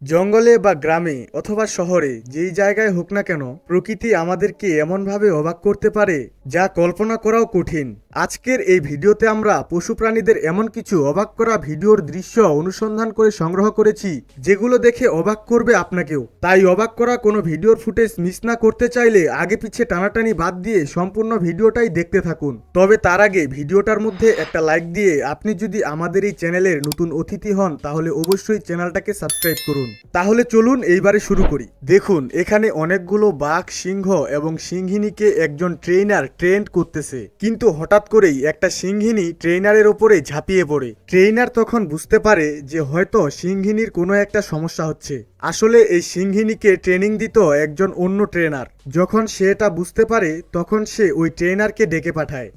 জঙ্গলে বা গ্রামে অথবা শহরে যেই জায়গায় হোক না কেন প্রকৃতি আমাদেরকে এমনভাবে অবাক করতে পারে যা কল্পনা করাও কঠিন। আজকের এই ভিডিওতে আমরা পশু প্রাণীদের এমন কিছু অবাক করা ভিডিওর দৃশ্য অনুসন্ধান করে সংগ্রহ করেছি যেগুলো দেখে অবাক করবে আপনাকেও। তাই অবাক করা কোনো ভিডিওর ফুটেজ মিস না করতে চাইলে আগে পিছে টানাটানি বাদ দিয়ে সম্পূর্ণ ভিডিওটাই দেখতে থাকুন। তবে তার আগে ভিডিওটার মধ্যে একটা লাইক দিয়ে আপনি যদি আমাদের এই চ্যানেলের নতুন অতিথি হন তাহলে অবশ্যই চ্যানেলটাকে সাবস্ক্রাইব করুন। তাহলে চলুন এইবারে শুরু করি। দেখুন এখানে অনেকগুলো বাঘ, সিংহ এবং সিংহিনীকে একজন ট্রেনার ট্রেন করতেছে, কিন্তু হঠাৎ করেই একটা সিংহিনী ট্রেনারের ওপরে ঝাঁপিয়ে পড়ে। ট্রেনার তখন বুঝতে পারে যে হয়তো সিংহিনীর কোনো একটা সমস্যা হচ্ছে। আসলে এই সিংহিনীকে ট্রেনিং দিত একজন অন্য ট্রেনার। যখন সে এটা বুঝতে পারে তখন সে ওই ট্রেনারকে ডেকে পাঠায়।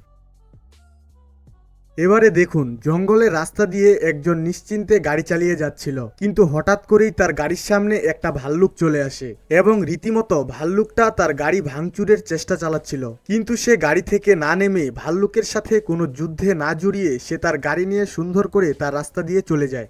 এবারে দেখুন জঙ্গলের রাস্তা দিয়ে একজন নিশ্চিন্তে গাড়ি চালিয়ে যাচ্ছিল, কিন্তু হঠাৎ করেই তার গাড়ির সামনে একটা ভাল্লুক চলে আসে এবং রীতিমতো ভাল্লুকটা তার গাড়ি ভাঙচুরের চেষ্টা চালাচ্ছিল। কিন্তু সে গাড়ি থেকে না নেমে ভাল্লুকের সাথে কোনো যুদ্ধে না জড়িয়ে সে তার গাড়ি নিয়ে সুন্দর করে তার রাস্তা দিয়ে চলে যায়।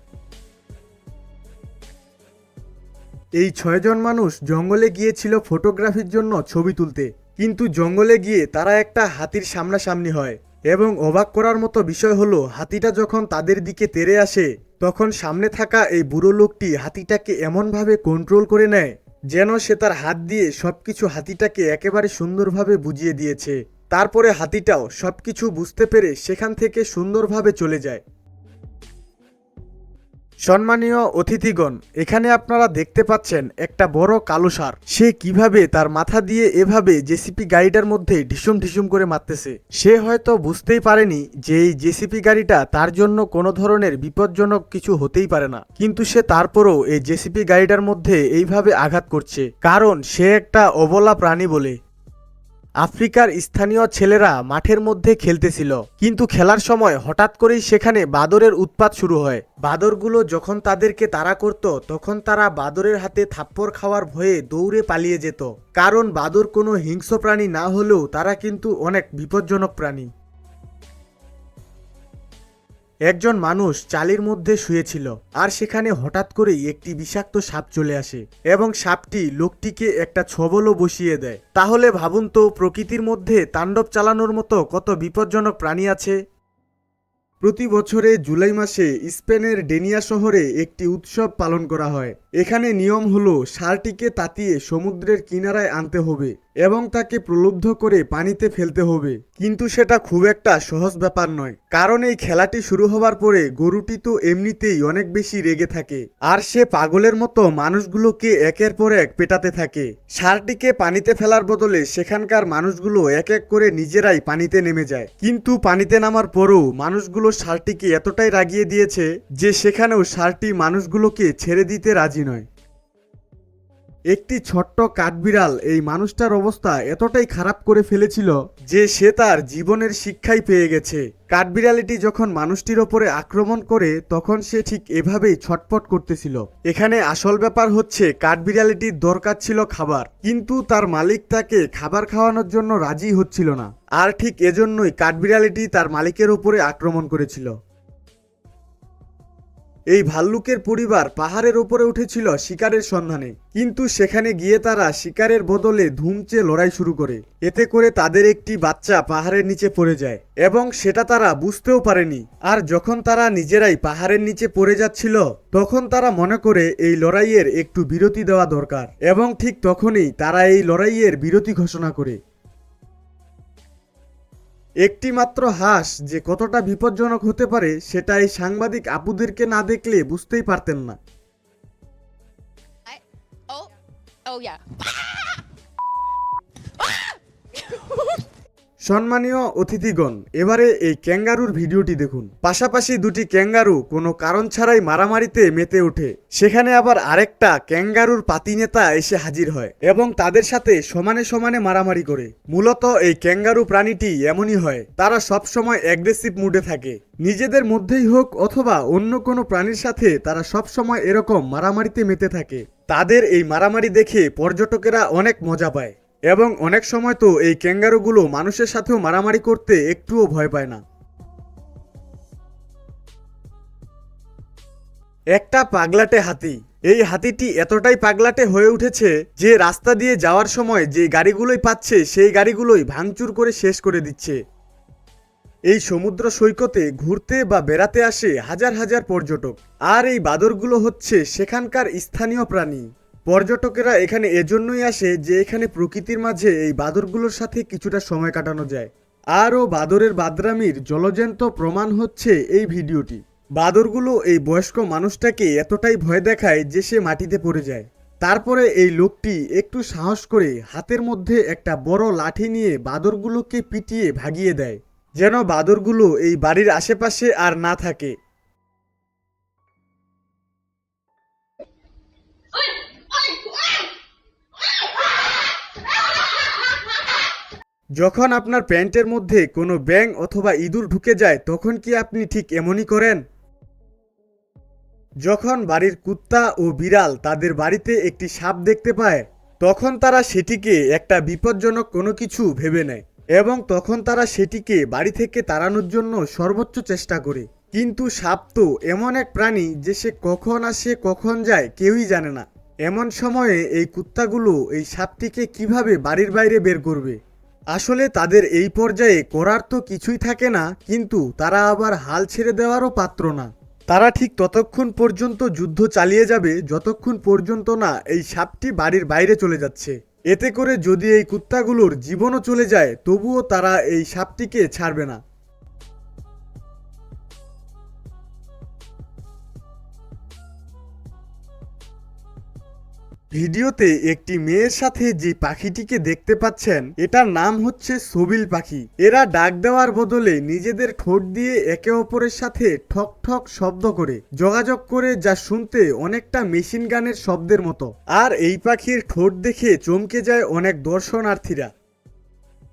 এই 6 জন মানুষ জঙ্গলে গিয়েছিল ফটোগ্রাফির জন্য ছবি তুলতে, কিন্তু জঙ্গলে গিয়ে তারা একটা হাতির সামনাসামনি হয় এবং অবাক করার মতো বিষয় হলো হাতিটা যখন তাদের দিকে তেড়ে আসে তখন সামনে থাকা এই বুড়ো লোকটি হাতিটাকে এমনভাবে কন্ট্রোল করে নেয় যেন সে তার হাত দিয়ে সবকিছু হাতিটাকে একেবারে সুন্দরভাবে বুঝিয়ে দিয়েছে। তারপরে হাতিটাও সবকিছু বুঝতে পেরে সেখান থেকে সুন্দরভাবে চলে যায়। সম্মানীয় অতিথিগণ, এখানে আপনারা দেখতে পাচ্ছেন একটা বড় কালো ষাঁড়। সে কিভাবে তার মাথা দিয়ে এভাবে জেসিপি গাড়িটার মধ্যে ঢিসুম ঢিসুম করে মারতেছে। সে হয়তো বুঝতেই পারেনি যে এই জেসিপি গাড়িটা তার জন্য কোনো ধরনের বিপজ্জনক কিছু হতেই পারে না, কিন্তু সে তারপরও এই জেসিপি গাড়িটার মধ্যে এইভাবে আঘাত করছে, কারণ সে একটা অবলা প্রাণী বলে। আফ্রিকার স্থানীয় ছেলেরা মাঠের মধ্যে খেলতেছিল, কিন্তু খেলার সময় হঠাৎ করেই সেখানে বাদরের উৎপাত শুরু হয়। বাদরগুলো যখন তাদেরকে তাড়া করত তখন তারা বাদরের হাতে থাপ্পড় খাওয়ার ভয়ে দৌড়ে পালিয়ে যেত, কারণ বাদর কোনো হিংস্র প্রাণী না হলেও তারা কিন্তু অনেক বিপজ্জনক প্রাণী। একজন মানুষ চালির মধ্যে শুয়েছিল আর সেখানে হঠাৎ করেই একটি বিষাক্ত সাপ চলে আসে এবং সাপটি লোকটিকে একটা ছবলও বসিয়ে দেয়। তাহলে ভাবুন তো প্রকৃতির মধ্যে তাণ্ডব চালানোর মতো কত বিপজ্জনক প্রাণী আছে। প্রতি বছরে জুলাই মাসে স্পেনের ডেনিয়া শহরে একটি উৎসব পালন করা হয়। এখানে নিয়ম হলো ষাঁড়টিকে তাতিয়ে সমুদ্রের কিনারায় আনতে হবে এবং তাকে প্রলুব্ধ করে পানিতে ফেলতে হবে, কিন্তু সেটা খুব একটা সহজ ব্যাপার নয়, কারণ এই খেলাটি শুরু হবার পরে গরুটি তো এমনিতেই অনেক বেশি রেগে থাকে আর সে পাগলের মতো মানুষগুলোকে একের পর এক পেটাতে থাকে। ষাঁড়টিকে পানিতে ফেলার বদলে সেখানকার মানুষগুলো এক এক করে নিজেরাই পানিতে নেমে যায়, কিন্তু পানিতে নামার পরেও মানুষগুলো ষাঁড়টিকে এতটাই রাগিয়ে দিয়েছে যে সেখানেও ষাঁড়টি মানুষগুলোকে ছেড়ে দিতে রাজি নয়। একটি ছোট্ট কাঠবিড়াল এই মানুষটার অবস্থা এতটাই খারাপ করে ফেলেছিল যে সে তার জীবনের শিক্ষাই পেয়ে গেছে। কাঠবিড়ালিটি যখন মানুষটির ওপরে আক্রমণ করে তখন সে ঠিক এভাবেই ছটফট করতেছিল। এখানে আসল ব্যাপার হচ্ছে কাঠবিড়ালিটির দরকার ছিল খাবার, কিন্তু তার মালিক তাকে খাবার খাওয়ানোর জন্য রাজি হচ্ছিল না, আর ঠিক এজন্যই কাঠবিড়ালিটি তার মালিকের ওপরে আক্রমণ করেছিল। এই ভাল্লুকের পরিবার পাহাড়ের উপরে উঠেছিল শিকারের সন্ধানে, কিন্তু সেখানে গিয়ে তারা শিকারের বদলে ধুমচে লড়াই শুরু করে। এতে করে তাদের একটি বাচ্চা পাহাড়ের নিচে পড়ে যায় এবং সেটা তারা বুঝতেও পারেনি। আর যখন তারা নিজেরাই পাহাড়ের নিচে পড়ে যাচ্ছিল তখন তারা মনে করে এই লড়াইয়ের একটু বিরতি দেওয়া দরকার, এবং ঠিক তখনই তারা এই লড়াইয়ের বিরতি ঘোষণা করে। একটি মাত্র হাঁস যে কতটা বিপজ্জনক হতে পারে সেটা এই সাংবাদিক আপুদেরকে না দেখলে বুঝতেই পারতেন না। Oh, oh yeah. সম্মানীয় অতিথিগণ, এবারে এই ক্যাঙ্গারুর ভিডিওটি দেখুন। পাশাপাশি দুটি ক্যাঙ্গারু কোনো কারণ ছাড়াই মারামারিতে মেতে ওঠে। সেখানে আবার আরেকটা ক্যাঙ্গারুর পাতি নেতা এসে হাজির হয় এবং তাদের সাথে সমানে সমানে মারামারি করে। মূলত এই ক্যাঙ্গারু প্রাণীটি এমনই হয়, তারা সব সময় অ্যাগ্রেসিভ মুডে থাকে। নিজেদের মধ্যেই হোক অথবা অন্য কোনো প্রাণীর সাথে তারা সব সময় এরকম মারামারিতে মেতে থাকে। তাদের এই মারামারি দেখে পর্যটকেরা অনেক মজা পায় এবং অনেক সময় তো এই ক্যাঙ্গারুগুলো মানুষের সাথেও মারামারি করতে একটুও ভয় পায় না। একটা পাগলাটে হাতি। এই হাতিটি এতটাই পাগলাটে হয়ে উঠেছে যে রাস্তা দিয়ে যাওয়ার সময় যে গাড়িগুলোই পাচ্ছে সেই গাড়িগুলোই ভাঙচুর করে শেষ করে দিচ্ছে। এই সমুদ্র সৈকতে ঘুরতে বা বেড়াতে আসে হাজার হাজার পর্যটক, আর এই বাদরগুলো হচ্ছে সেখানকার স্থানীয় প্রাণী। পর্যটকেরা এখানে এজন্যই আসে যে এখানে প্রকৃতির মাঝে এই বাদরগুলোর সাথে কিছুটা সময় কাটানো যায়। আরও বাদরের বাদরামির জলজ্যান্ত প্রমাণ হচ্ছে এই ভিডিওটি। বাদরগুলো এই বয়স্ক মানুষটাকে এতটাই ভয় দেখায় যে সে মাটিতে পড়ে যায়। তারপরে এই লোকটি একটু সাহস করে হাতের মধ্যে একটা বড় লাঠি নিয়ে বাদরগুলোকে পিটিয়ে ভাগিয়ে দেয়, যেন বাদরগুলো এই বাড়ির আশেপাশে আর না থাকে। যখন আপনার প্যান্টের মধ্যে কোনো ব্যাঙ অথবা ইঁদুর ঢুকে যায় তখন কি আপনি ঠিক এমনই করেন? যখন বাড়ির কুত্তা ও বিড়াল তাদের বাড়িতে একটি সাপ দেখতে পায় তখন তারা সেটিকে একটা বিপজ্জনক কোনো কিছু ভেবে নেয় এবং তখন তারা সেটিকে বাড়ি থেকে তাড়ানোর জন্য সর্বোচ্চ চেষ্টা করে। কিন্তু সাপ তো এমন এক প্রাণী যে সে কখন আসে কখন যায় কেউই জানে না। এমন সময়ে এই কুত্তাগুলো এই সাপটিকে কিভাবে বাড়ির বাইরে বের করবে? আসলে তাদের এই পর্যায়ে করার তো কিছুই থাকে না, কিন্তু তারা আবার হাল ছেড়ে দেওয়ারও পাত্র না। তারা ঠিক ততক্ষণ পর্যন্ত যুদ্ধ চালিয়ে যাবে যতক্ষণ পর্যন্ত না এই সাপটি বাড়ির বাইরে চলে যাচ্ছে। এতে করে যদি এই কুত্তাগুলোর জীবনও চলে যায় তবুও তারা এই সাপটিকে ছাড়বে না। ভিডিওতে একটি মেয়ের সাথে যে পাখিটিকে দেখতে পাচ্ছেন এটার নাম হচ্ছে সবিল পাখি। এরা ডাক দেওয়ার বদলে নিজেদের ঠোঁট দিয়ে একে অপরের সাথে ঠক ঠক শব্দ করে যোগাযোগ করে, যা শুনতে অনেকটা মেশিন গানের শব্দের মতো। আর এই পাখির ঠোঁট দেখে চমকে যায় অনেক দর্শনার্থীরা।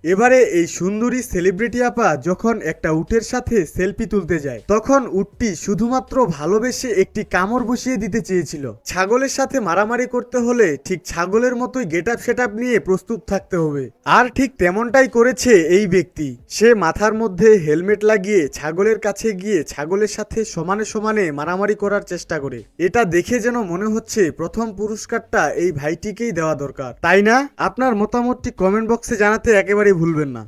এবারে এই সুন্দরী সেলিব্রিটি আপা যখন একটা উটের সাথে সেলফি তুলতে যায় তখন উটটি শুধুমাত্র ভালোবেসে একটি কামড় বসিয়ে দিতে চেয়েছিল। ছাগলের সাথে মারামারি করতে হলে ঠিক ছাগলের মতোই গেটআপ সেটআপ নিয়ে প্রস্তুত থাকতে হবে, আর ঠিক তেমনটাই করেছে এই ব্যক্তি। সে মাথার মধ্যে হেলমেট লাগিয়ে ছাগলের কাছে গিয়ে ছাগলের সাথে সমানে সমানে মারামারি করার চেষ্টা করে। এটা দেখে যেন মনে হচ্ছে প্রথম পুরস্কারটা এই ভাইটিকেই দেওয়া দরকার, তাই না? আপনার মতামতটি কমেন্ট বক্সে জানাতে একেবারে ভুলবেন না।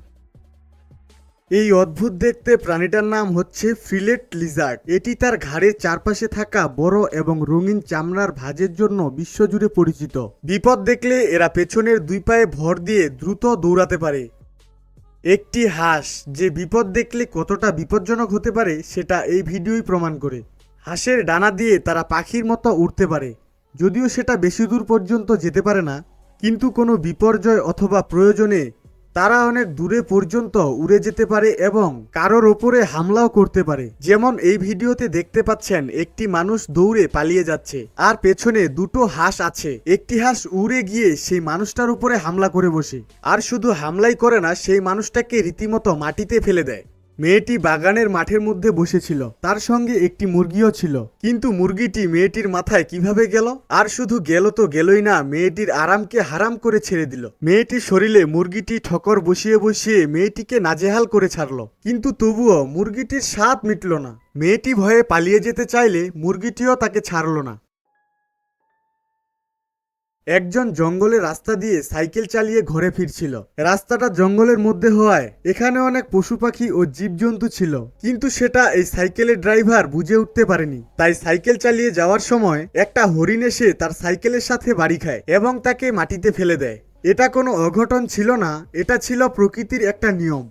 এই অদ্ভুত দেখতে প্রাণীটার নাম হচ্ছে ফিলেট লিজার্ড। এটি তার ঘাড়ের চারপাশে থাকা বড় এবং রঙিন চামড়ার ভাঁজের জন্য বিশ্বজুড়ে পরিচিত। বিপদ দেখলে এরা পেছনের দুই পায়ে ভর দিয়ে দ্রুত দৌড়াতে পারে। একটি হাঁস যে বিপদ দেখলে কতটা বিপজ্জনক হতে পারে সেটা এই ভিডিওই প্রমাণ করে। হাঁসের ডানা দিয়ে তারা পাখির মতো উড়তে পারে, যদিও সেটা বেশি দূর পর্যন্ত যেতে পারে না, কিন্তু কোনো বিপর্যয় অথবা প্রয়োজনে তারা অনেক দূরে পর্যন্ত উড়ে যেতে পারে এবং কারোর ওপরে হামলাও করতে পারে। যেমন এই ভিডিওতে দেখতে পাচ্ছেন একটি মানুষ দৌড়ে পালিয়ে যাচ্ছে আর পেছনে দুটো হাঁস আছে। একটি হাঁস উড়ে গিয়ে সেই মানুষটার উপরে হামলা করে বসে, আর শুধু হামলাই করে না, সেই মানুষটাকে রীতিমতো মাটিতে ফেলে দেয়। মেয়েটি বাগানের মাঠের মধ্যে বসেছিল, তার সঙ্গে একটি মুরগিও ছিল, কিন্তু মুরগিটি মেয়েটির মাথায় কিভাবে গেল? আর শুধু গেল তো গেলই না, মেয়েটির আরামকে হারাম করে ছেড়ে দিল। মেয়েটির শরীরে মুরগিটি ঠকর বসিয়ে বসিয়ে মেয়েটিকে নাজেহাল করে ছাড়লো, কিন্তু তবুও মুরগিটির স্বাদ মিটল না। মেয়েটি ভয়ে পালিয়ে যেতে চাইলে মুরগিটিও তাকে ছাড়লো না। একজন জঙ্গলে রাস্তা দিয়ে সাইকেল চালিয়ে ঘরে ফিরছিল। রাস্তাটা জঙ্গলের মধ্যে হওয়ায় এখানে অনেক পশু পাখি ও জীবজন্তু ছিল, কিন্তু সেটা এই সাইকেলের ড্রাইভার বুঝে উঠতে পারেনি। তাই সাইকেল চালিয়ে যাওয়ার সময় একটা হরিণ এসে তার সাইকেলের সাথে বাড়ি খায় এবং তাকে মাটিতে ফেলে দেয়। এটা কোনো অঘটন ছিল না, এটা ছিল প্রকৃতির একটা নিয়ম।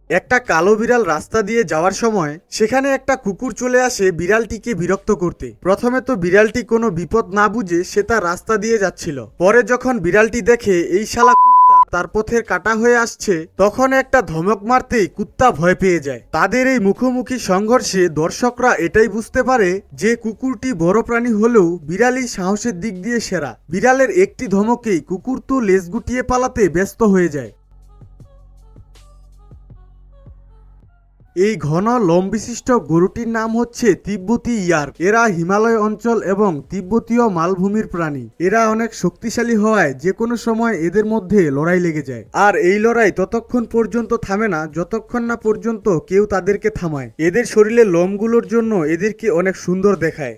একটা কালো বিড়াল রাস্তা দিয়ে যাওয়ার সময় সেখানে একটা কুকুর চলে আসে বিড়ালটিকে বিরক্ত করতে। প্রথমে তো বিড়ালটি কোনো বিপদ না বুঝে সে তার রাস্তা দিয়ে যাচ্ছিল। পরে যখন বিড়ালটি দেখে এই শালা কুত্তা তার পথের কাটা হয়ে আসছে, তখন একটা ধমক মারতেই কুত্তা ভয় পেয়ে যায়। তাদের এই মুখোমুখি সংঘর্ষে দর্শকরা এটাই বুঝতে পারে যে কুকুরটি বড় প্রাণী হলেও বিড়ালই সাহসের দিক দিয়ে সেরা। বিড়ালের একটি ধমকেই কুকুর তো লেজ গুটিয়ে পালাতে ব্যস্ত হয়ে যায়। এই ঘন লোম বিশিষ্ট গরুটির নাম হচ্ছে তিব্বতী ইয়ার। এরা হিমালয় অঞ্চল এবং তিব্বতীয় মালভূমির প্রাণী। এরা অনেক শক্তিশালী হওয়ায় যে কোনো সময় এদের মধ্যে লড়াই লেগে যায়। আর এই লড়াই ততক্ষণ পর্যন্ত থামে না যতক্ষণ না পর্যন্ত কেউ তাদেরকে থামায়। এদের শরীরে লোমগুলোর জন্য এদেরকে অনেক সুন্দর দেখায়।